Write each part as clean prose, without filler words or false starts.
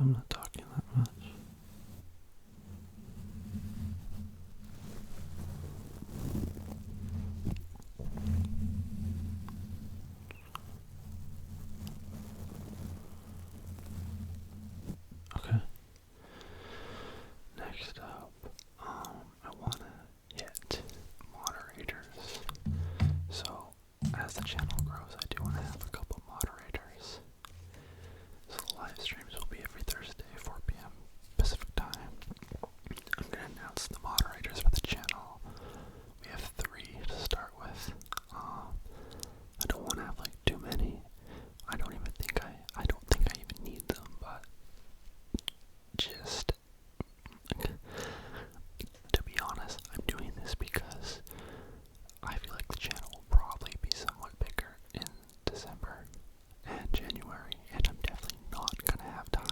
I'm not talking that much. Okay. Next up, I want to hit moderators. So, as the channel grows, I do want to have a couple moderators. So the live streams will be every Thursday, 4 p.m. Pacific time. I'm going to announce the moderators for the channel. We have 3 to start with. I don't want to have like too many. I don't think I even need them, but just to be honest, I'm doing this because I feel like the channel will probably be somewhat bigger in December and January, and I'm definitely not gonna have time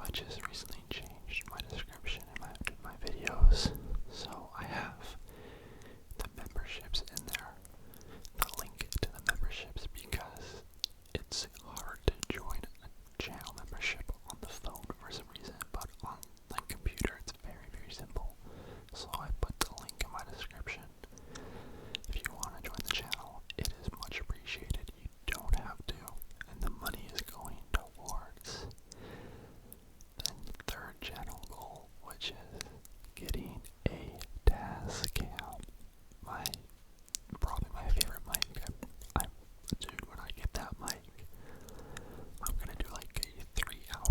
I just recently changed my description in my videos, so I have the memberships in there, the link to the memberships, because it's hard to join a channel membership on the phone for some reason, but on my computer it's very, very simple. So I put the link in my description. If you want to join the channel, it is much appreciated. You don't have to, and the money is going towards the third channel goal, which is getting a task cam. Probably my favorite mic. Dude, when I get that mic, I'm gonna do like a 3-hour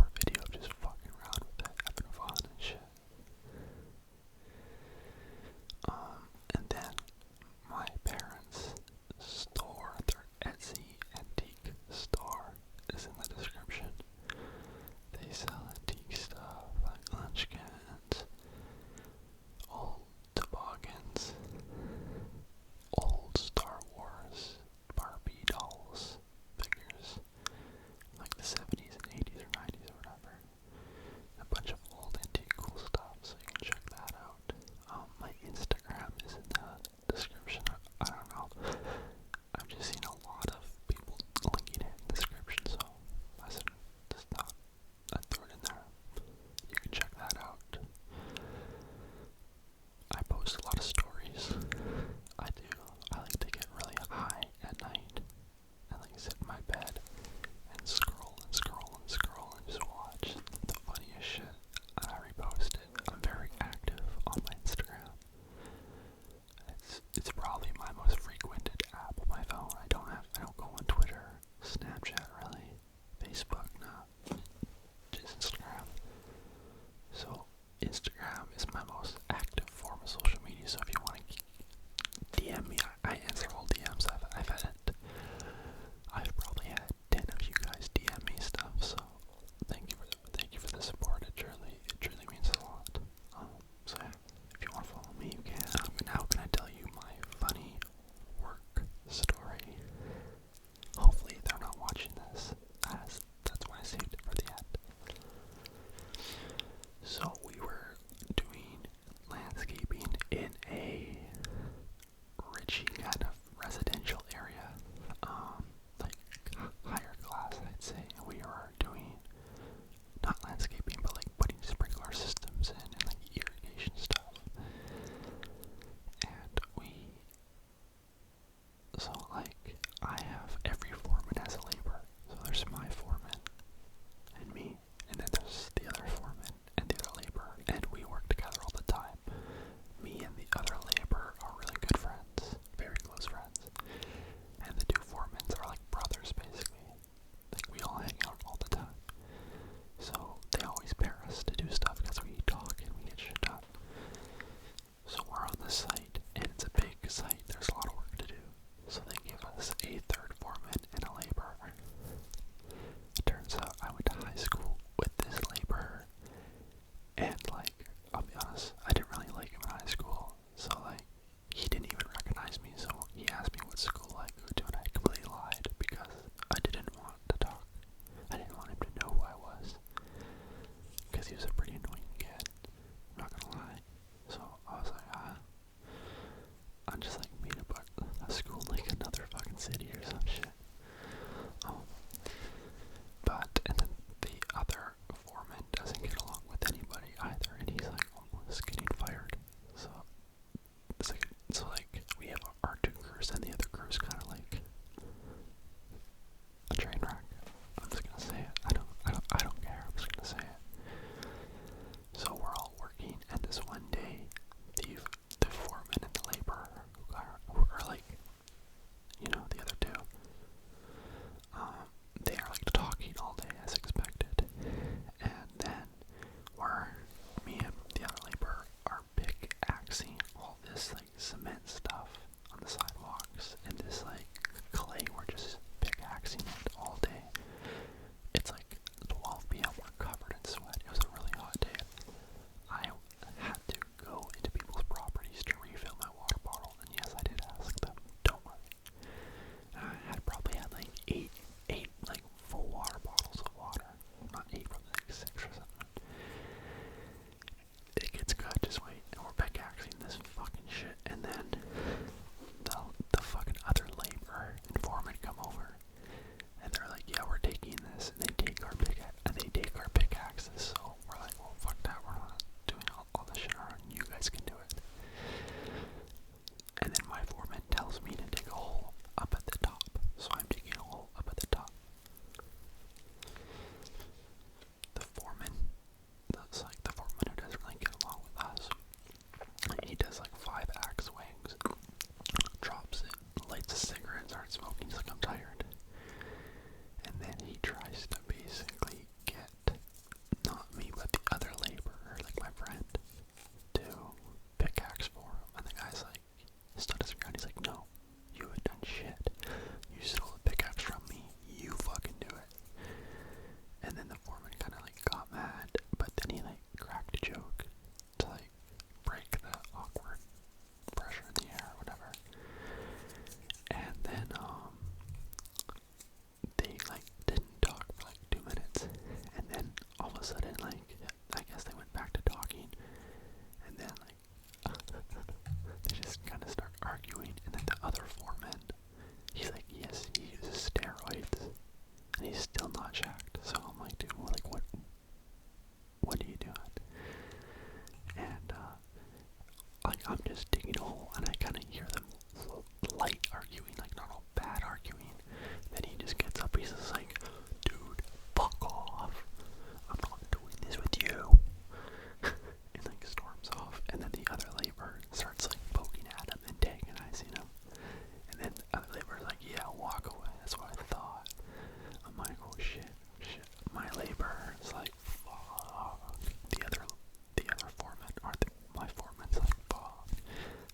checked. So I'm like, dude, like, what are you doing? And, like, I'm just digging a hole, and I kind of hear them light arguing, like, not all bad arguing. Then he just gets up, he's just like, dude, fuck off. I'm not doing this with you. And, like, storms off. And then the other laborer starts, like, poking at him, antagonizing him. And then the other laborer's like, yeah, walk away. That's what I thought. I'm like, oh shit. My laborer is like, fuck. The other foreman, or my foreman's like, fuck.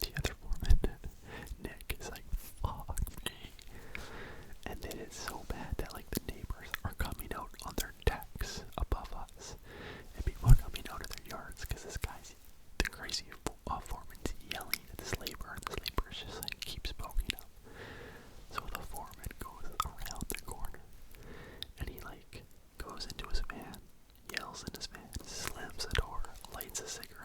The other foreman, Nick, is like, fuck me. And then it's so bad that, like, the neighbors are coming out on their decks above us. And people are coming out of their yards because this guy's, the crazy foreman's yelling at this laborer, and this laborer just, like, keeps poking him. So the foreman goes around the corner, and he, like, goes into his van, yells in his van, slams the door, lights a cigarette,